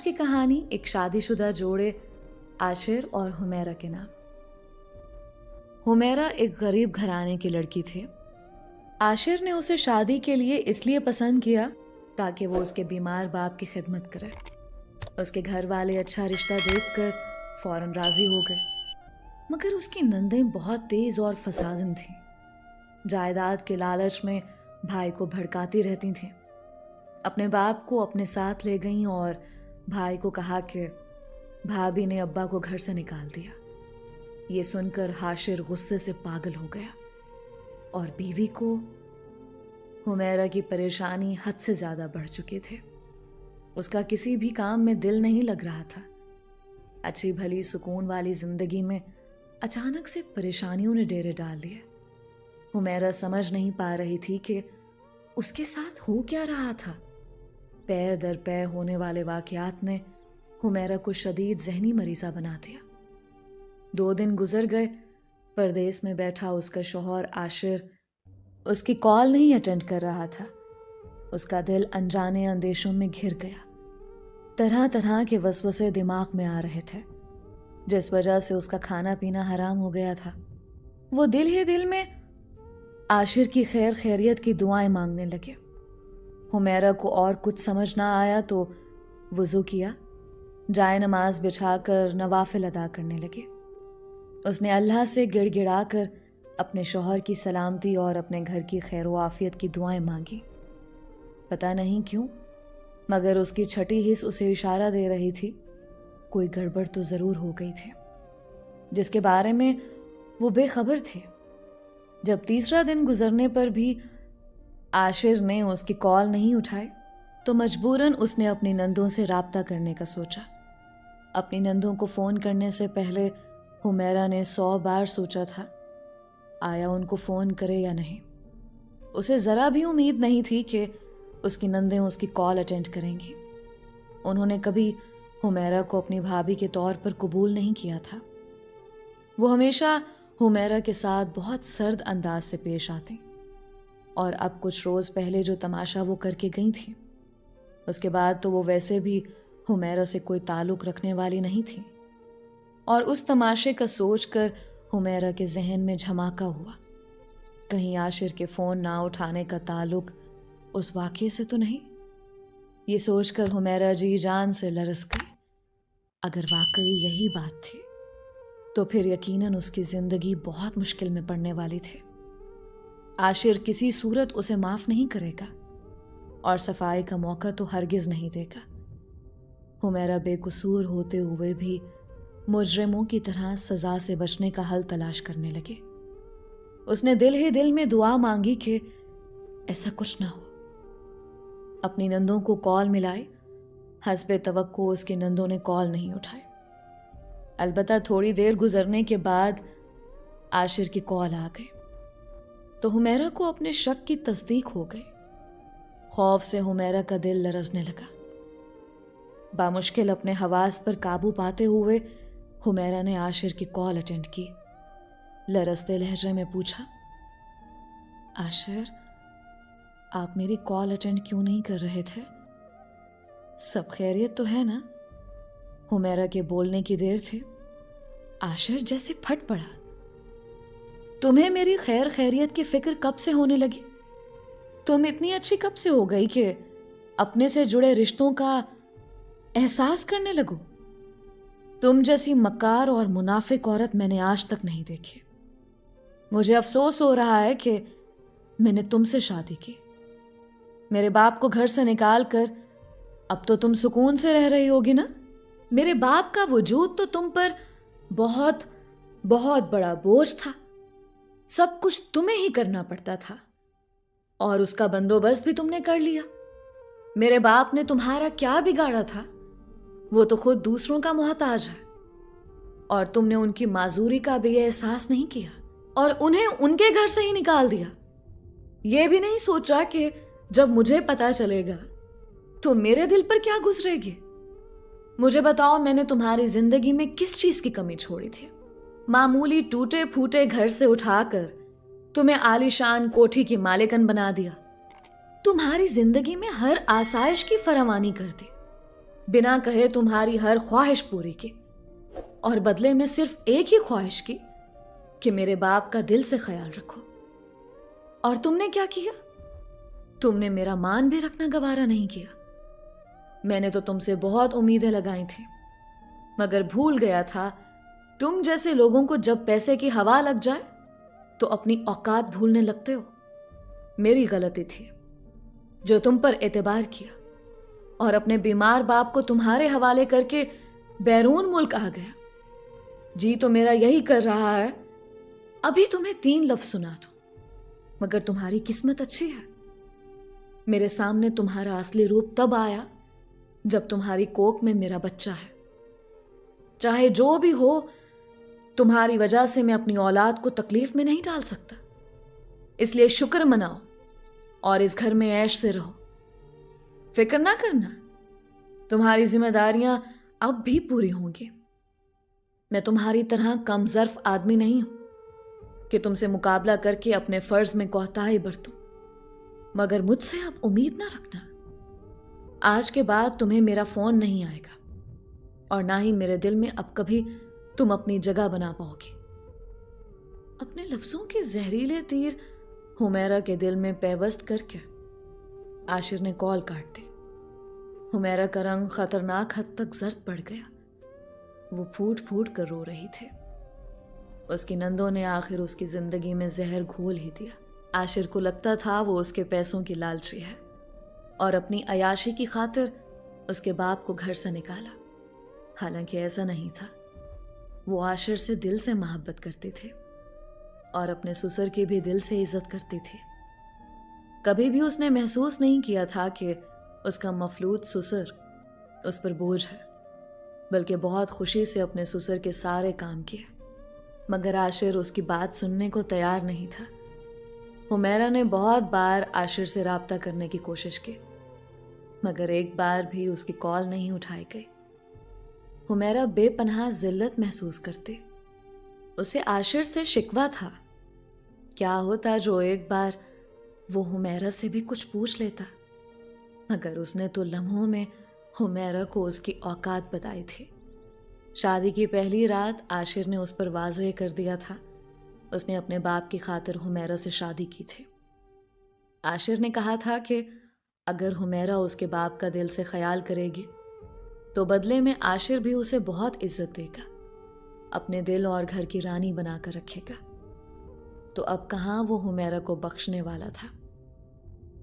की कहानी एक शादीशुदा जोड़े आशिर और हुमैरा के नाम। हुमैरा एक गरीब घराने की लड़की थे। आशिर ने उसे शादी के लिए इसलिए पसंद किया ताकि वो उसके बीमार बाप की खिदमत करे। उसके घर वाले अच्छा रिश्ता देखकर फौरन राजी हो गए, मगर उसकी नंदें बहुत तेज और फसादन थीं। जायदाद के लालच में भाई को भड़काती रहती थीं। अपने बाप को अपने साथ ले गईं और भाई को कहा कि भाभी ने अब्बा को घर से निकाल दिया। ये सुनकर हाशिर गुस्से से पागल हो गया और बीवी को हुमैरा की परेशानी हद से ज़्यादा बढ़ चुकी थी। उसका किसी भी काम में दिल नहीं लग रहा था। अच्छी भली सुकून वाली जिंदगी में अचानक से परेशानियों ने डेरे डाल लिए। हुमैरा समझ नहीं पा रही थी कि उसके साथ हो क्या रहा था। पै दर पै होने वाले वाकयात ने हुमैरा को शदीद जहनी मरीज़ा बना दिया। 2 दिन गुजर गए। परदेस में बैठा उसका शौहर आशिर उसकी कॉल नहीं अटेंड कर रहा था। उसका दिल अनजाने अंदेशों में घिर गया। तरह तरह के वसवसे दिमाग में आ रहे थे, जिस वजह से उसका खाना पीना हराम हो गया था। वो दिल ही दिल में आशिर की खैर खैरियत की दुआएं मांगने लगे। हुमैरा को और कुछ समझ ना आया तो वुज़ू किया, जाए नमाज बिछाकर नवाफिल अदा करने लगे। उसने अल्लाह से गिड़गिड़ा कर अपने शौहर की सलामती और अपने घर की खैर व आफियत की दुआएं मांगी। पता नहीं क्यों, मगर उसकी छठी हिस्स उसे इशारा दे रही थी कोई गड़बड़ तो ज़रूर हो गई थी, जिसके बारे में वो बेखबर थे। जब तीसरा दिन गुजरने पर भी आशिर ने उसकी कॉल नहीं उठाई तो मजबूरन उसने अपनी नंदों से राब्ता करने का सोचा। अपनी नंदों को फ़ोन करने से पहले हुमैरा ने 100 बार सोचा था आया उनको फ़ोन करे या नहीं। उसे ज़रा भी उम्मीद नहीं थी कि उसकी नंदें उसकी कॉल अटेंड करेंगी। उन्होंने कभी हुमैरा को अपनी भाभी के तौर पर कबूल नहीं किया था। वो हमेशा हुमैरा के साथ बहुत सर्द अंदाज से पेश आती, और अब कुछ रोज़ पहले जो तमाशा वो करके गई थी, उसके बाद तो वो वैसे भी हुमैरा से कोई ताल्लुक़ रखने वाली नहीं थी। और उस तमाशे का सोचकर हुमैरा के जहन में झमाका हुआ, कहीं आशिर के फ़ोन ना उठाने का ताल्लुक़ उस वाक़ये से तो नहीं। ये सोचकर हुमैरा जी जान से लरस गई। अगर वाकई यही बात थी तो फिर यकीनन उसकी ज़िंदगी बहुत मुश्किल में पड़ने वाली थी। आशिर किसी सूरत उसे माफ़ नहीं करेगा और सफाई का मौका तो हरगिज़ नहीं देगा। हुमैरा बेकसूर होते हुए भी मुजरिमों की तरह सज़ा से बचने का हल तलाश करने लगे। उसने दिल ही दिल में दुआ मांगी कि ऐसा कुछ ना हो। अपनी नंदों को कॉल मिलाई, हस्बे तवक्को उसकी नंदों ने कॉल नहीं उठाई। अलबत्ता थोड़ी देर गुजरने के बाद आशिर की कॉल आ गई तो हुमैरा को अपने शक की तस्दीक हो गई। खौफ से हुमैरा का दिल लरजने लगा। बामुश्किल अपने हवास पर काबू पाते हुए हुमैरा ने आशिर की कॉल अटेंड की। लरजते लहजे में पूछा, आशिर, आप मेरी कॉल अटेंड क्यों नहीं कर रहे थे? सब खैरियत तो है ना? हुमैरा के बोलने की देर थी। आशिर जैसे फट पड़ा। तुम्हें मेरी खैर खैरियत की फिक्र कब से होने लगी? तुम इतनी अच्छी कब से हो गई कि अपने से जुड़े रिश्तों का एहसास करने लगो? तुम जैसी मक्कार और मुनाफिक औरत मैंने आज तक नहीं देखी। मुझे अफसोस हो रहा है कि मैंने तुमसे शादी की। मेरे बाप को घर से निकाल कर अब तो तुम सुकून से रह रही होगी ना? मेरे बाप का वजूद तो तुम पर बहुत बहुत बड़ा बोझ था। सब कुछ तुम्हें ही करना पड़ता था और उसका बंदोबस्त भी तुमने कर लिया। मेरे बाप ने तुम्हारा क्या बिगाड़ा था? वो तो खुद दूसरों का मोहताज है और तुमने उनकी माजूरी का भी एहसास नहीं किया और उन्हें उनके घर से ही निकाल दिया। ये भी नहीं सोचा कि जब मुझे पता चलेगा तो मेरे दिल पर क्या गुजरेगी। मुझे बताओ, मैंने तुम्हारी जिंदगी में किस चीज की कमी छोड़ी थी? मामूली टूटे फूटे घर से उठाकर तुम्हें आलीशान कोठी की मालिकन बना दिया। तुम्हारी जिंदगी में हर आसाइश की फरावानी कर दी। बिना कहे तुम्हारी हर ख्वाहिश पूरी की, और बदले में सिर्फ एक ही ख्वाहिश की कि मेरे बाप का दिल से ख्याल रखो। और तुमने क्या किया? तुमने मेरा मान भी रखना गवारा नहीं किया। मैंने तो तुमसे बहुत उम्मीदें लगाई थी, मगर भूल गया था तुम जैसे लोगों को जब पैसे की हवा लग जाए तो अपनी औकात भूलने लगते हो। मेरी गलती थी जो तुम पर एतबार किया और अपने बीमार बाप को तुम्हारे हवाले करके बैरून मुल्क आ गया। जी तो मेरा यही कर रहा है अभी तुम्हें 3 लफ्ज सुना दूं, मगर तुम्हारी किस्मत अच्छी है। मेरे सामने तुम्हारा असली रूप तब आया जब तुम्हारी कोख में मेरा बच्चा है। चाहे जो भी हो, तुम्हारी वजह से मैं अपनी औलाद को तकलीफ में नहीं डाल सकता। इसलिए शुक्र मनाओ और इस घर में ऐश से रहो। फिक्र ना करना, तुम्हारी जिम्मेदारियां अब भी पूरी होंगी। मैं तुम्हारी तरह कम ज़र्फ आदमी नहीं हूं कि तुमसे मुकाबला करके अपने फर्ज में कोताही बरतूं, मगर मुझसे अब उम्मीद ना रखना। आज के बाद तुम्हें मेरा फोन नहीं आएगा और ना ही मेरे दिल में अब कभी तुम अपनी जगह बना पाओगे। अपने लफ्जों के जहरीले तीर हुमैरा के दिल में पैवस्त करके आशिर ने कॉल काट दी। हुमैरा का रंग खतरनाक हद तक जर्द पड़ गया। वो फूट फूट कर रो रही थी। उसकी नंदों ने आखिर उसकी जिंदगी में जहर घोल ही दिया। आशिर को लगता था वो उसके पैसों की लालची है और अपनी अयाशी की खातिर उसके बाप को घर से निकाला। हालांकि ऐसा नहीं था। वो आशिर से दिल से मोहब्बत करती थी और अपने ससुर की भी दिल से इज्जत करती थी। कभी भी उसने महसूस नहीं किया था कि उसका मफलूत ससुर उस पर बोझ है, बल्कि बहुत खुशी से अपने ससुर के सारे काम किए। मगर आशिर उसकी बात सुनने को तैयार नहीं था। हुमैरा ने बहुत बार आशिर से राब्ता करने की कोशिश की, मगर एक बार भी उसकी कॉल नहीं उठाई गई। हुमैरा बेपनाह जिल्लत महसूस करती। उसे आशिर से शिकवा था। क्या होता जो एक बार वो हुमैरा से भी कुछ पूछ लेता, मगर उसने तो लम्हों में हुमैरा को उसकी औकात बताई थी। शादी की पहली रात आशिर ने उस पर वाज़ेह कर दिया था उसने अपने बाप की खातिर हुमैरा से शादी की थी। आशिर ने कहा था कि अगर हुमैरा उसके बाप का दिल से ख्याल करेगी तो बदले में आशिर भी उसे बहुत इज्जत देगा, अपने दिल और घर की रानी बनाकर रखेगा। तो अब कहाँ वो हुमैरा को बख्शने वाला था।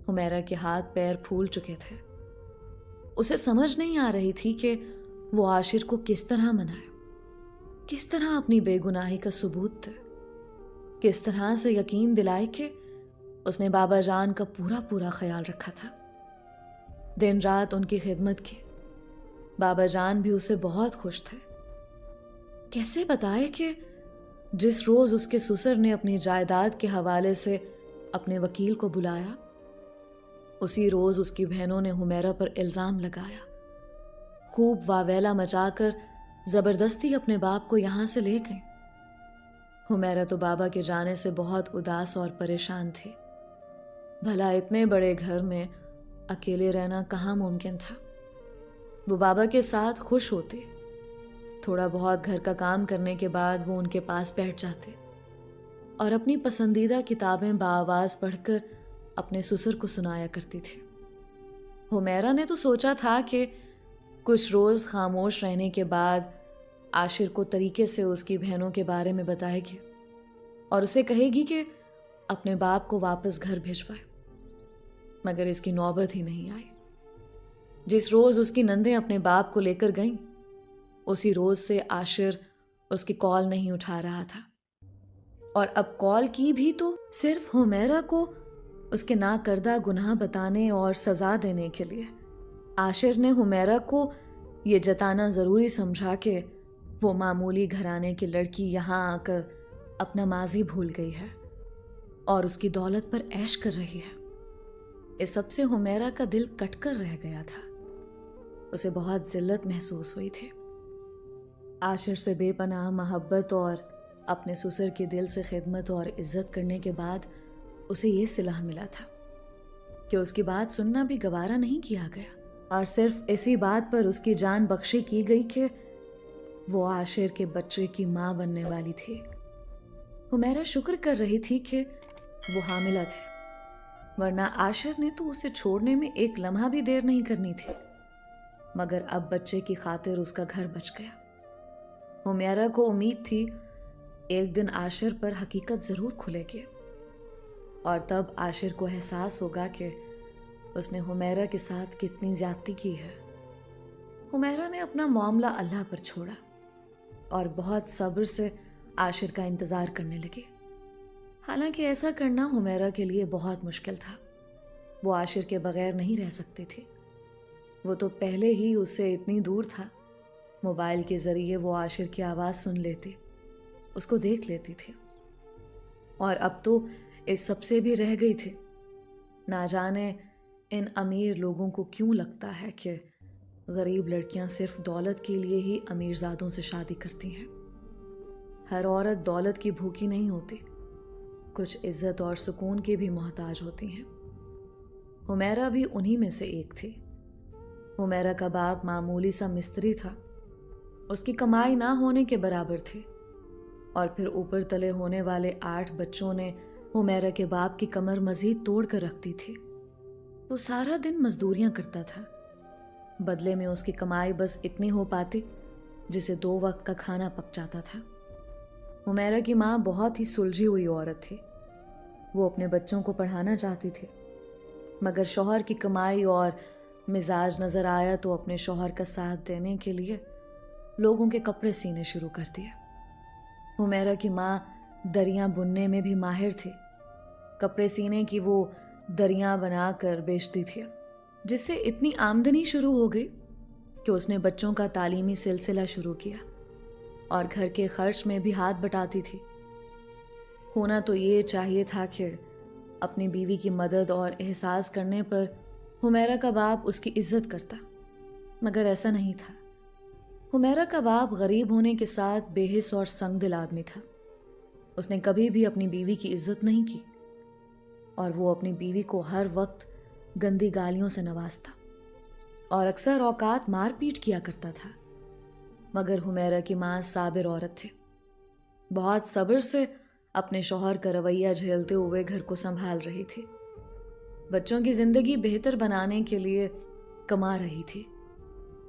हुमैरा के हाथ पैर फूल चुके थे। उसे समझ नहीं आ रही थी कि वो आशिर को किस तरह मनाए, किस तरह अपनी बेगुनाही का सबूत दे, किस तरह से यकीन दिलाए कि उसने बाबा जान का पूरा पूरा ख्याल रखा था, दिन रात उनकी खिदमत की। बाबा जान भी उससे बहुत खुश थे। कैसे बताए कि जिस रोज उसके ससुर ने अपनी जायदाद के हवाले से अपने वकील को बुलाया, उसी रोज उसकी बहनों ने हुमैरा पर इल्जाम लगाया, खूब वावेला मचाकर जबरदस्ती अपने बाप को यहां से ले गए। हुमैरा तो बाबा के जाने से बहुत उदास और परेशान थी। भला इतने बड़े घर में अकेले रहना कहाँ मुमकिन था। वो बाबा के साथ खुश होते, थोड़ा बहुत घर का काम करने के बाद वो उनके पास बैठ जाते और अपनी पसंदीदा किताबें बाआवाज़ पढ़कर अपने ससुर को सुनाया करती थी। हुमैरा ने तो सोचा था कि कुछ रोज़ खामोश रहने के बाद आशिर को तरीके से उसकी बहनों के बारे में बताएगी और उसे कहेगी कि अपने बाप को वापस घर भिजवाए, मगर इसकी नौबत ही नहीं आई। जिस रोज़ उसकी नंदें अपने बाप को लेकर गईं, उसी रोज़ से आशिर उसकी कॉल नहीं उठा रहा था, और अब कॉल की भी तो सिर्फ हुमैरा को उसके नाकर्दा गुनाह बताने और सज़ा देने के लिए। आशिर ने हुमैरा को ये जताना ज़रूरी समझा कि वो मामूली घराने की लड़की यहाँ आकर अपना माजी भूल गई है और उसकी दौलत पर ऐश कर रही है। इस सब से हुमैरा का दिल कटकर रह गया था। उसे बहुत जिल्लत महसूस हुई थी। आशिर से बेपनाह मोहब्बत और अपने ससुर के दिल से खिदमत और इज्जत करने के बाद उसे ये सिला मिला था कि उसकी बात सुनना भी गवारा नहीं किया गया। اور صرف اسی بات پر اس کی جان بخشی کی گئی کہ وہ عاشر کے بچے کی ماں بننے والی تھی۔ حمیرہ شکر کر رہی تھی کہ وہ حاملہ تھے، ورنہ عاشر نے تو اسے چھوڑنے میں ایک لمحہ بھی دیر نہیں کرنی تھی، مگر اب بچے کی خاطر اس کا گھر بچ گیا۔ حمیرہ کو امید تھی ایک دن عاشر پر حقیقت ضرور کھلے گی، اور تب عاشر کو احساس ہوگا کہ اس نے حمیرہ کے ساتھ کتنی زیادتی کی ہے۔ حمیرہ نے اپنا معاملہ اللہ پر چھوڑا اور بہت صبر سے عاشر کا انتظار کرنے لگی۔ حالانکہ ایسا کرنا حمیرہ کے لیے بہت مشکل تھا۔ وہ عاشر کے بغیر نہیں رہ سکتی تھی۔ وہ تو پہلے ہی اس سے اتنی دور تھا، موبائل کے ذریعے وہ عاشر کی آواز سن لیتی، اس کو دیکھ لیتی تھی، اور اب تو اس سب سے بھی رہ گئی تھی۔ نہ جانے ان امیر لوگوں کو کیوں لگتا ہے کہ غریب لڑکیاں صرف دولت کے لیے ہی امیرزادوں سے شادی کرتی ہیں۔ ہر عورت دولت کی بھوکی نہیں ہوتی، کچھ عزت اور سکون کی بھی محتاج ہوتی ہیں۔ حمیرہ بھی انہی میں سے ایک تھی۔ حمیرہ کا باپ معمولی سا مستری تھا، اس کی کمائی نہ ہونے کے برابر تھی، اور پھر اوپر تلے ہونے والے 8 بچوں نے حمیرہ کے باپ کی کمر مزید توڑ کر رکھ دی تھی۔ وہ سارا دن مزدوریاں کرتا تھا، بدلے میں اس کی کمائی بس اتنی ہو پاتی جسے 2 وقت کا کھانا پک جاتا تھا۔ حمیرہ کی ماں بہت ہی سلجھی ہوئی عورت تھی۔ وہ اپنے بچوں کو پڑھانا چاہتی تھی، مگر شوہر کی کمائی اور مزاج نظر آیا تو اپنے شوہر کا ساتھ دینے کے لیے لوگوں کے کپڑے سینے شروع کر دیے۔ حمیرہ کی ماں دریاں بننے میں بھی ماہر تھی۔ کپڑے سینے کی وہ دریاں بنا کر بیچتی تھی، جس سے اتنی آمدنی شروع ہو گئی کہ اس نے بچوں کا تعلیمی سلسلہ شروع کیا اور گھر کے خرچ میں بھی ہاتھ بٹاتی تھی۔ ہونا تو یہ چاہیے تھا کہ اپنی بیوی کی مدد اور احساس کرنے پر حمیرہ کا باپ اس کی عزت کرتا، مگر ایسا نہیں تھا۔ حمیرہ کا باپ غریب ہونے کے ساتھ بے حس اور سنگ دل آدمی تھا۔ اس نے کبھی بھی اپنی بیوی کی عزت نہیں کی، اور وہ اپنی بیوی کو ہر وقت گندی گالیوں سے نوازتا اور اکثر اوقات مار پیٹ کیا کرتا تھا۔ مگر حمیرہ کی ماں صابر عورت تھی، بہت صبر سے اپنے شوہر کا رویہ جھیلتے ہوئے گھر کو سنبھال رہی تھی، بچوں کی زندگی بہتر بنانے کے لیے کما رہی تھی،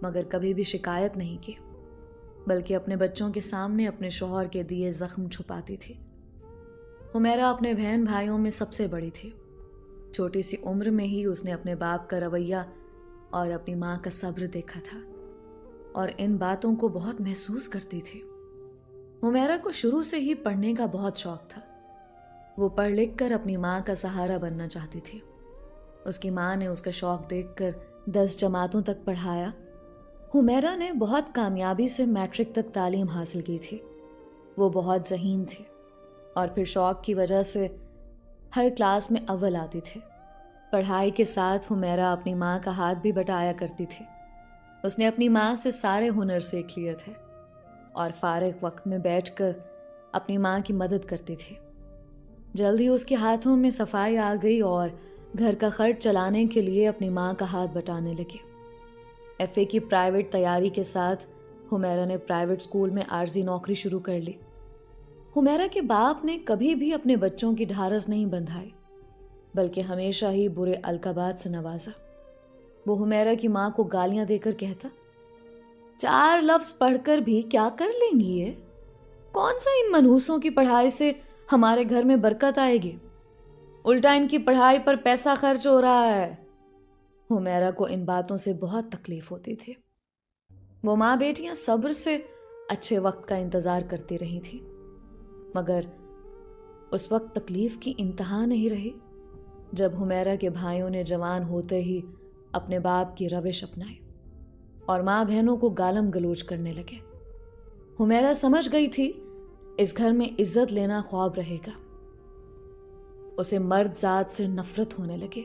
مگر کبھی بھی شکایت نہیں کی، بلکہ اپنے بچوں کے سامنے اپنے شوہر کے دیے زخم چھپاتی تھی۔ حمیرہ اپنے بہن بھائیوں میں سب سے بڑی تھی۔ چھوٹی سی عمر میں ہی اس نے اپنے باپ کا رویہ اور اپنی ماں کا صبر دیکھا تھا، اور ان باتوں کو بہت محسوس کرتی تھی۔ حمیرہ کو شروع سے ہی پڑھنے کا بہت شوق تھا۔ وہ پڑھ لکھ کر اپنی ماں کا سہارا بننا چاہتی تھی۔ اس کی ماں نے اس کا شوق دیکھ کر 10 جماعتوں تک پڑھایا۔ حمیرہ نے بہت کامیابی سے میٹرک تک تعلیم حاصل کی تھی۔ وہ بہت ذہین تھی، اور پھر شوق کی وجہ سے ہر کلاس میں اول آتی تھی۔ پڑھائی کے ساتھ حمیرہ اپنی ماں کا ہاتھ بھی بٹایا کرتی تھی۔ اس نے اپنی ماں سے سارے ہنر سیکھ لیے تھے، اور فارغ وقت میں بیٹھ کر اپنی ماں کی مدد کرتی تھی۔ جلد ہی اس کے ہاتھوں میں صفائی آ گئی اور گھر کا خرچ چلانے کے لیے اپنی ماں کا ہاتھ بٹانے لگی۔ ایف اے کی پرائیویٹ تیاری کے ساتھ حمیرہ نے پرائیویٹ اسکول میں عارضی نوکری شروع کر لی۔ حمیرہ کے باپ نے کبھی بھی اپنے بچوں کی ڈھارس نہیں بندھائی، بلکہ ہمیشہ ہی برے القابات سے نوازا۔ وہ حمیرہ کی ماں کو گالیاں دے کر کہتا، 4 لفظ پڑھ کر بھی کیا کر لیں گی یہ؟ کون سا ان منحوسوں کی پڑھائی سے ہمارے گھر میں برکت آئے گی؟ الٹا ان کی پڑھائی پر پیسہ خرچ ہو رہا ہے۔ حمیرہ کو ان باتوں سے بہت تکلیف ہوتی تھی۔ وہ ماں بیٹیاں صبر سے اچھے وقت کا انتظار کرتی رہی تھیں، مگر اس وقت تکلیف کی انتہا نہیں رہی جب حمیرہ کے بھائیوں نے جوان ہوتے ہی اپنے باپ کی روش اپنائی اور ماں بہنوں کو گالم گلوچ کرنے لگے۔ حمیرہ سمجھ گئی تھی اس گھر میں عزت لینا خواب رہے گا۔ اسے مرد ذات سے نفرت ہونے لگے۔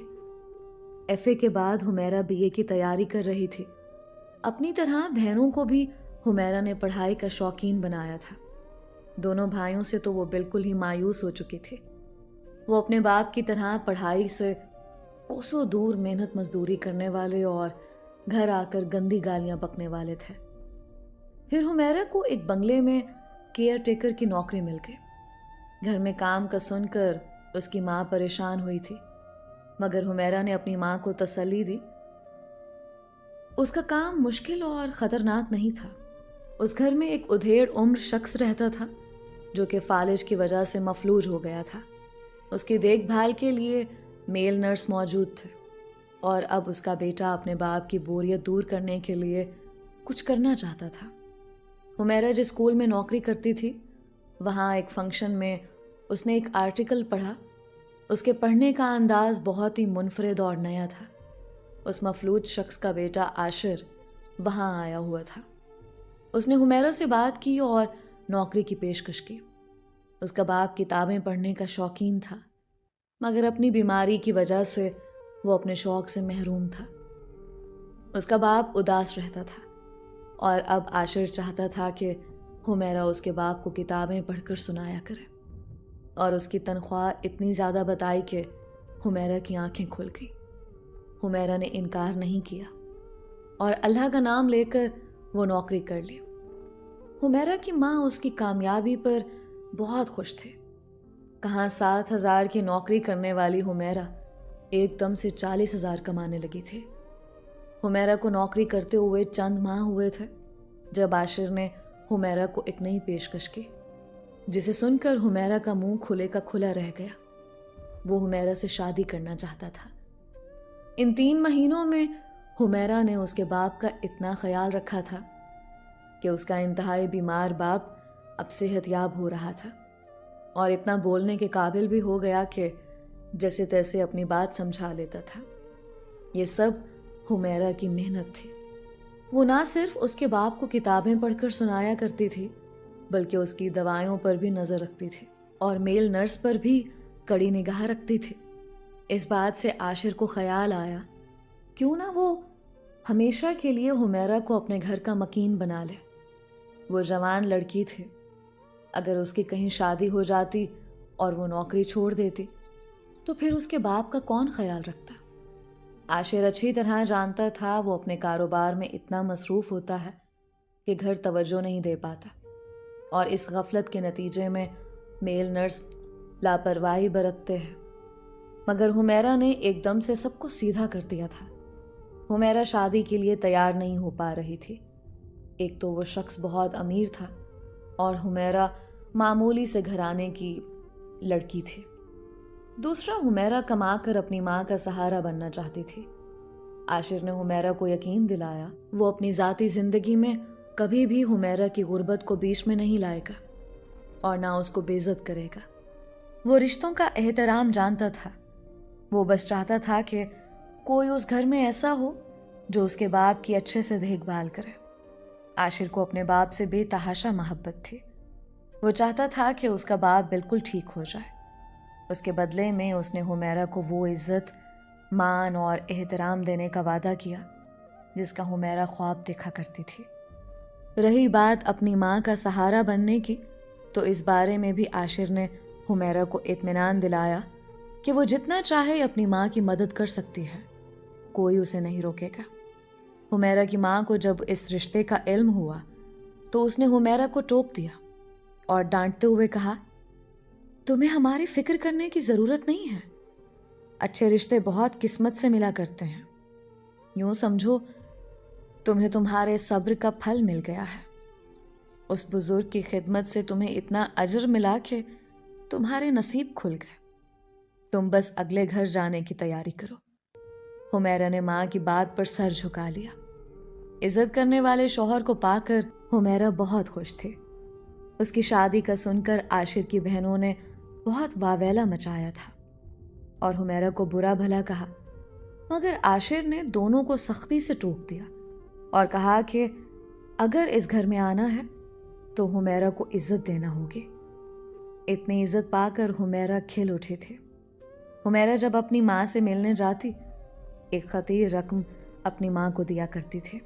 ایف اے کے بعد حمیرہ بی اے کی تیاری کر رہی تھی۔ اپنی طرح بہنوں کو بھی حمیرہ نے پڑھائی کا شوقین بنایا تھا۔ دونوں بھائیوں سے تو وہ بالکل ہی مایوس ہو چکی تھی۔ وہ اپنے باپ کی طرح پڑھائی سے کوسوں دور محنت مزدوری کرنے والے اور گھر آ کر گندی گالیاں بکنے والے تھے۔ پھر حمیرہ کو ایک بنگلے میں کیئر ٹیکر کی نوکری مل گئی۔ گھر میں کام کا سن کر اس کی ماں پریشان ہوئی تھی، مگر حمیرہ نے اپنی ماں کو تسلی دی۔ اس کا کام مشکل اور خطرناک نہیں تھا۔ اس گھر میں ایک ادھیڑ عمر شخص رہتا تھا جو کہ فالج کی وجہ سے مفلوج ہو گیا تھا۔ اس کی دیکھ بھال کے لیے میل نرس موجود تھے، اور اب اس کا بیٹا اپنے باپ کی بوریت دور کرنے کے لیے کچھ کرنا چاہتا تھا۔ حمیرہ جس اسکول میں نوکری کرتی تھی، وہاں ایک فنکشن میں اس نے ایک آرٹیکل پڑھا۔ اس کے پڑھنے کا انداز بہت ہی منفرد اور نیا تھا۔ اس مفلوج شخص کا بیٹا عاشر وہاں آیا ہوا تھا۔ اس نے حمیرہ سے بات کی اور نوکری کی پیشکش کی۔ اس کا باپ کتابیں پڑھنے کا شوقین تھا، مگر اپنی بیماری کی وجہ سے وہ اپنے شوق سے محروم تھا۔ اس کا باپ اداس رہتا تھا، اور اب عاشر چاہتا تھا کہ حمیرہ اس کے باپ کو کتابیں پڑھ کر سنایا کرے، اور اس کی تنخواہ اتنی زیادہ بتائی کہ حمیرہ کی آنکھیں کھل گئیں۔ حمیرہ نے انکار نہیں کیا اور اللہ کا نام لے کر وہ نوکری کر لی۔ حمیرہ کی ماں اس کی کامیابی پر بہت خوش تھے۔ کہاں 7,000 کی نوکری کرنے والی حمیرہ ایک دم سے 40,000 کمانے لگی تھی۔ حمیرہ کو نوکری کرتے ہوئے چند ماہ ہوئے تھے جب عاشر نے حمیرہ کو ایک نئی پیشکش کی، جسے سن کر حمیرہ کا منہ کھلے کا کھلا رہ گیا۔ وہ حمیرہ سے شادی کرنا چاہتا تھا۔ ان 3 مہینوں میں حمیرہ نے اس کے باپ کا اتنا خیال رکھا تھا کہ اس کا انتہائی بیمار باپ اب صحت یاب ہو رہا تھا، اور اتنا بولنے کے قابل بھی ہو گیا کہ جیسے تیسے اپنی بات سمجھا لیتا تھا۔ یہ سب حمیرہ کی محنت تھی۔ وہ نہ صرف اس کے باپ کو کتابیں پڑھ کر سنایا کرتی تھی، بلکہ اس کی دوائیوں پر بھی نظر رکھتی تھی، اور میل نرس پر بھی کڑی نگاہ رکھتی تھی۔ اس بات سے عاشر کو خیال آیا کیوں نہ وہ ہمیشہ کے لیے حمیرہ کو اپنے گھر کا مکین بنا لے۔ وہ جوان لڑکی تھی، اگر اس کی کہیں شادی ہو جاتی اور وہ نوکری چھوڑ دیتی تو پھر اس کے باپ کا کون خیال رکھتا؟ عاشر اچھی طرح جانتا تھا وہ اپنے کاروبار میں اتنا مصروف ہوتا ہے کہ گھر توجہ نہیں دے پاتا، اور اس غفلت کے نتیجے میں میل نرس لاپرواہی برتتے ہیں۔ مگر حمیرہ نے ایک دم سے سب کو سیدھا کر دیا تھا۔ حمیرہ شادی کے لیے تیار نہیں ہو پا رہی تھی۔ ایک تو وہ شخص بہت امیر تھا، اور حمیرہ معمولی سے گھرانے کی لڑکی تھی۔ دوسرا، حمیرہ کما کر اپنی ماں کا سہارا بننا چاہتی تھی۔ عاشر نے حمیرہ کو یقین دلایا وہ اپنی ذاتی زندگی میں کبھی بھی حمیرہ کی غربت کو بیچ میں نہیں لائے گا، اور نہ اس کو بے عزت کرے گا۔ وہ رشتوں کا احترام جانتا تھا۔ وہ بس چاہتا تھا کہ کوئی اس گھر میں ایسا ہو جو اس کے باپ کی اچھے سے دیکھ بھال کرے۔ عاشر کو اپنے باپ سے بے تحاشا محبت تھی۔ وہ چاہتا تھا کہ اس کا باپ بالکل ٹھیک ہو جائے۔ اس کے بدلے میں اس نے حمیرہ کو وہ عزت، مان اور احترام دینے کا وعدہ کیا جس کا حمیرہ خواب دیکھا کرتی تھی۔ رہی بات اپنی ماں کا سہارا بننے کی، تو اس بارے میں بھی عاشر نے حمیرہ کو اطمینان دلایا کہ وہ جتنا چاہے اپنی ماں کی مدد کر سکتی ہے، کوئی اسے نہیں روکے گا۔ حمیرہ کی ماں کو جب اس رشتے کا علم ہوا تو اس نے حمیرہ کو ٹوک دیا اور ڈانٹتے ہوئے کہا، تمہیں ہماری فکر کرنے کی ضرورت نہیں ہے۔ اچھے رشتے بہت قسمت سے ملا کرتے ہیں۔ یوں سمجھو تمہیں تمہارے صبر کا پھل مل گیا ہے۔ اس بزرگ کی خدمت سے تمہیں اتنا اجر ملا کہ تمہارے نصیب کھل گئے۔ تم بس اگلے گھر جانے کی تیاری کرو۔ حمیرہ نے ماں کی بات پر سر جھکا لیا۔ عزت کرنے والے شوہر کو پا کر حمیرہ بہت خوش تھی۔ اس کی شادی کا سن کر عاشر کی بہنوں نے بہت واویلا مچایا تھا اور حمیرہ کو برا بھلا کہا، مگر عاشر نے دونوں کو سختی سے ٹوک دیا اور کہا کہ اگر اس گھر میں آنا ہے تو حمیرہ کو عزت دینا ہوگی۔ اتنی عزت پا کر حمیرہ کھل اٹھی تھی۔ حمیرہ جب اپنی ماں سے ملنے جاتی ایک خطیر رقم اپنی ماں کو دیا کرتی تھی۔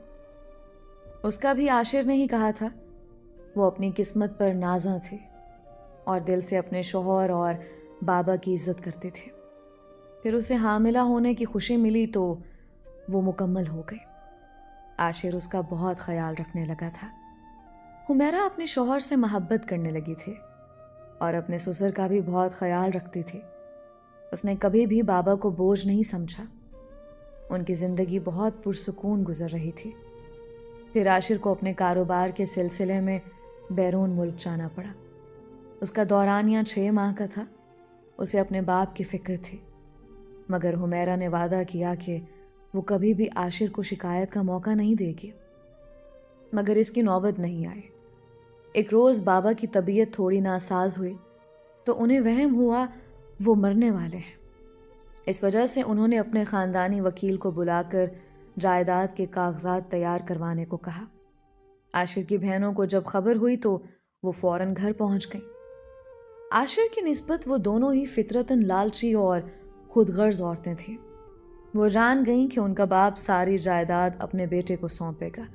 اس کا بھی عاشر نے ہی کہا تھا۔ وہ اپنی قسمت پر نازاں تھی اور دل سے اپنے شوہر اور بابا کی عزت کرتی تھی۔ پھر اسے حاملہ ہونے کی خوشی ملی تو وہ مکمل ہو گئی۔ आशिर उसका बहुत ख्याल रखने लगा था। हुमैरा अपने शौहर से मोहब्बत करने लगी थी और अपने ससुर का भी बहुत ख्याल रखती थी। उसने कभी भी बाबा को बोझ नहीं समझा। उनकी ज़िंदगी बहुत पुरसुकून गुजर रही थी। फिर आशिर को अपने कारोबार के सिलसिले में बैरून मुल्क जाना पड़ा। उसका दौरान यहाँ 6 माह का था। उसे अपने बाप की फ़िक्र थी, मगर हुमैरा ने वादा किया कि वो कभी भी आशिर को शिकायत का मौका नहीं देगी। मगर इसकी नौबत नहीं आई। एक रोज़ बाबा की तबीयत थोड़ी नासाज हुई तो उन्हें वहम हुआ वो मरने वाले हैं। इस वजह से उन्होंने अपने ख़ानदानी वकील को बुलाकर जायदाद के कागजात तैयार करवाने को कहा। आशिर की बहनों को जब खबर हुई तो वो फ़ौरन घर पहुंच गईं। आशिर की निस्बत वो दोनों ही फितरतन लालची और खुदगर्ज औरतें थीं। वो जान गईं कि उनका बाप सारी जायदाद अपने बेटे को सौंपेगा।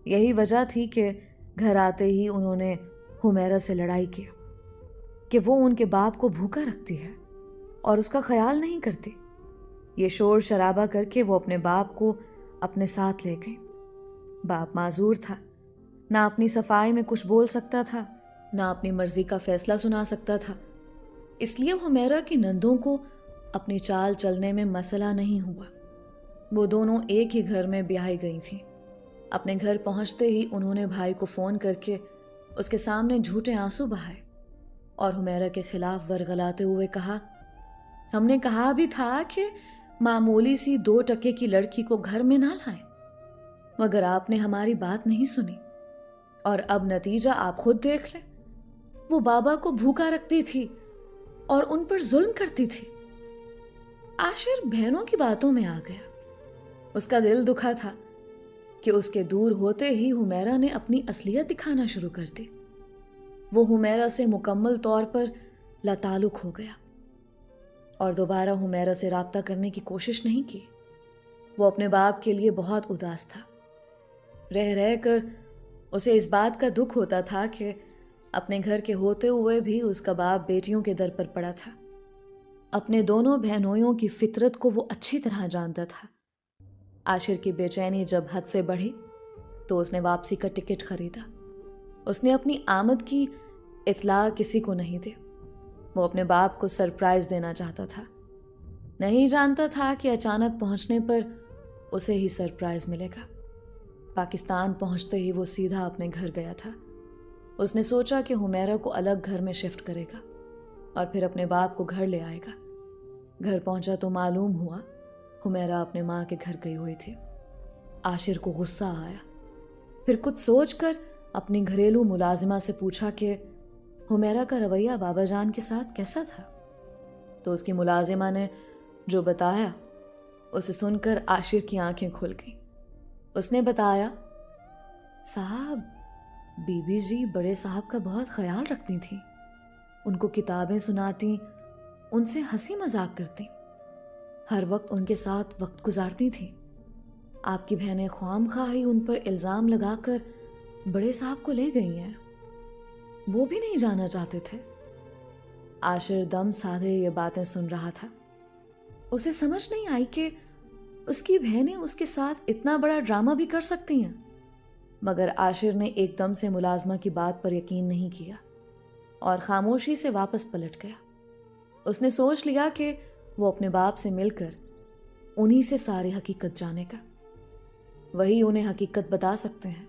यही वजह थी कि घर आते ही उन्होंने हुमैरा से लड़ाई की कि वो उनके बाप को भूखा रखती है और उसका ख्याल नहीं करती। ये शोर शराबा करके वो अपने बाप को अपने साथ ले गई। बाप माजूर था, ना अपनी सफाई में कुछ बोल सकता था, ना अपनी मर्जी का फैसला सुना सकता था। इसलिए हुमैरा की नंदों को अपनी चाल चलने में मसला नहीं हुआ। वो दोनों एक ही घर में ब्याही गई थीं। अपने घर पहुंचते ही उन्होंने भाई को फ़ोन करके उसके सामने झूठे आंसू बहाए और हुमैरा के खिलाफ वरगलाते हुए कहा, हमने कहा भी था कि मामूली सी 2 टके की लड़की को घर में ना लाएं, मगर आपने हमारी बात नहीं सुनी और अब नतीजा आप खुद देख लें। वो बाबा को भूखा रखती थी और उन पर जुल्म करती थी। आशिर बहनों की बातों में आ गया। उसका दिल दुखा था कि उसके दूर होते ही हुमैरा ने अपनी असलियत दिखाना शुरू कर दी। वो हुमैरा से मुकम्मल तौर पर लाताल्लुक हो गया और दोबारा हुमैरा से राब्ता करने की कोशिश नहीं की। वो अपने बाप के लिए बहुत उदास था। रह रह कर उसे इस बात का दुख होता था कि अपने घर के होते हुए भी उसका बाप बेटियों के दर पर पड़ा था। अपने दोनों बहनोइयों की फितरत को वो अच्छी तरह जानता था। आशिर की बेचैनी जब हद से बढ़ी तो उसने वापसी का टिकट खरीदा। उसने अपनी आमद की इत्ला किसी को नहीं दी। वो अपने बाप को सरप्राइज देना चाहता था। नहीं जानता था कि अचानक पहुंचने पर उसे ही सरप्राइज मिलेगा। पाकिस्तान पहुंचते ही वो सीधा अपने घर गया था। उसने सोचा कि हुमैरा को अलग घर में शिफ्ट करेगा और फिर अपने बाप को घर ले आएगा। घर पहुंचा तो मालूम हुआ हुमैरा अपने माँ के घर गई हुई थी। आशिर को गुस्सा आया। फिर कुछ सोचकर अपनी घरेलू मुलाजिमा से पूछा कि हुमैरा का रवैया बाबा जान के साथ कैसा था। तो उसकी मुलाजिमा ने जो बताया उसे सुनकर आशिर की आंखें खुल गईं। उसने बताया, साहब, बीबी जी बड़े साहब का बहुत ख्याल रखती थी। उनको किताबें सुनाती, उनसे हंसी मजाक करती, हर वक्त उनके साथ वक्त गुजारती थी। आपकी बहनें ख्वामख्वाह ही उन पर इल्ज़ाम लगाकर बड़े साहब को ले गई हैं। वो भी नहीं जाना चाहते थे। आशिर दम साधे ये बातें सुन रहा था। उसे समझ नहीं आई कि उसकी बहनें उसके साथ इतना बड़ा ड्रामा भी कर सकती हैं। मगर आशिर ने एकदम से मुलाजमा की बात पर यकीन नहीं किया और खामोशी से वापस पलट गया। उसने सोच लिया कि वो अपने बाप से मिलकर उन्हीं से सारी हकीकत जानेगा। वही उन्हें हकीकत बता सकते हैं।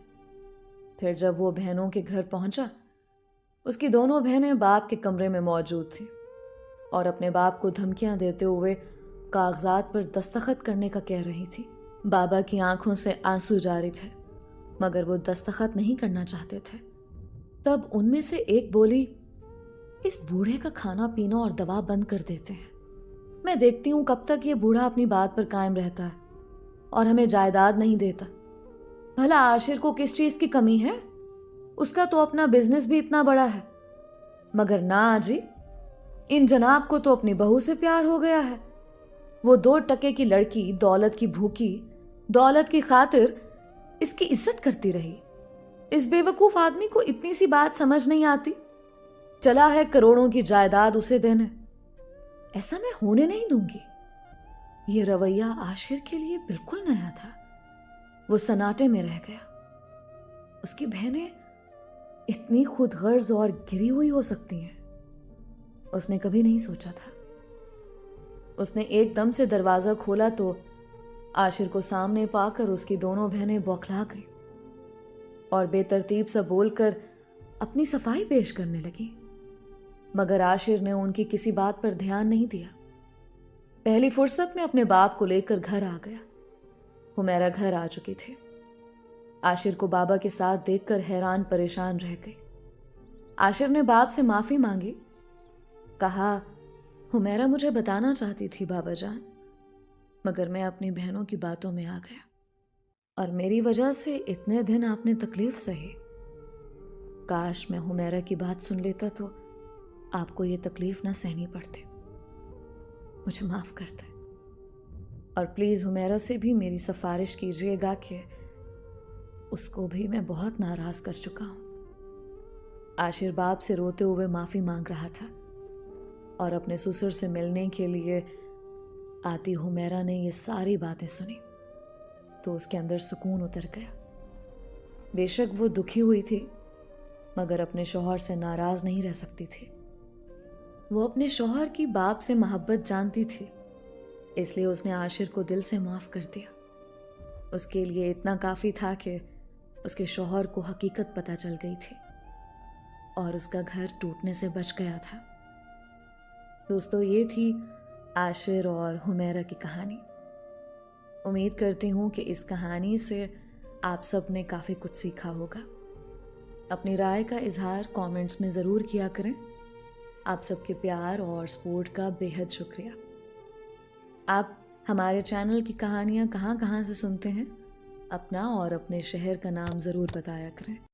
फिर जब वो बहनों के घर पहुंचा, उसकी दोनों बहनें बाप के कमरे में मौजूद थीं और अपने बाप को धमकियां देते हुए कागजात पर दस्तखत करने का कह रही थी। बाबा की आंखों से आंसू जारी थे, मगर वो दस्तखत नहीं करना चाहते थे। तब उनमें से एक बोली, इस बूढ़े का खाना पीना और दवा बंद कर देते हैं। मैं देखती हूं कब तक ये बूढ़ा अपनी बात पर कायम रहता है और हमें जायदाद नहीं देता। भला आशिर को किस चीज की कमी है? उसका तो अपना बिजनेस भी इतना बड़ा है। मगर ना आजी, इन जनाब को तो अपनी बहू से प्यार हो गया है। वो 2 टके की लड़की दौलत की भूखी, दौलत की खातिर इसकी इज्जत करती रही। इस बेवकूफ आदमी को इतनी सी बात समझ नहीं आती। चला है करोड़ों की जायदाद उसे देने। ऐसा मैं होने नहीं दूंगी। ये रवैया आशिर के लिए बिल्कुल नया था। وہ سناٹے میں رہ گیا۔ اس کی بہنیں اتنی خود غرض اور گری ہوئی ہو سکتی ہیں، اس نے کبھی نہیں سوچا تھا۔ اس نے ایک دم سے دروازہ کھولا تو عاشر کو سامنے پا کر اس کی دونوں بہنیں بوکھلا گئیں اور بے ترتیب سا بول کر اپنی صفائی پیش کرنے لگی، مگر عاشر نے ان کی کسی بات پر دھیان نہیں دیا۔ پہلی فرصت میں اپنے باپ کو لے کر گھر آ گیا۔ حمیرہ گھر آ چکی تھی۔ عاشر کو بابا کے ساتھ دیکھ کر حیران پریشان رہ گئی۔ عاشر نے باپ سے معافی مانگی، کہا حمیرہ مجھے بتانا چاہتی تھی بابا جان، مگر میں اپنی بہنوں کی باتوں میں آ گیا اور میری وجہ سے اتنے دن آپ نے تکلیف سہی۔ کاش میں حمیرہ کی بات سن لیتا تو آپ کو یہ تکلیف نہ سہنی پڑتی۔ مجھے معاف کر دیں اور پلیز حمیرہ سے بھی میری سفارش کیجیے گا کہ اس کو بھی میں بہت ناراض کر چکا ہوں۔ عاشر باپ سے روتے ہوئے معافی مانگ رہا تھا اور اپنے سسر سے ملنے کے لیے آتی حمیرہ نے یہ ساری باتیں سنی تو اس کے اندر سکون اتر گیا۔ بے شک وہ دکھی ہوئی تھی، مگر اپنے شوہر سے ناراض نہیں رہ سکتی تھی۔ وہ اپنے شوہر کی باپ سے محبت جانتی تھی، اس لیے اس نے عاشر کو دل سے معاف کر دیا۔ اس کے لیے اتنا کافی تھا کہ اس کے شوہر کو حقیقت پتہ چل گئی تھی اور اس کا گھر ٹوٹنے سے بچ گیا تھا۔ دوستو، یہ تھی عاشر اور حمیرہ کی کہانی۔ امید کرتی ہوں کہ اس کہانی سے آپ سب نے کافی کچھ سیکھا ہوگا۔ اپنی رائے کا اظہار کامنٹس میں ضرور کیا کریں۔ آپ سب کے پیار اور سپورٹ کا بے حد شکریہ۔ آپ ہمارے چینل کی کہانیاں کہاں کہاں سے سنتے ہیں؟ اپنا اور اپنے شہر کا نام ضرور بتایا کریں۔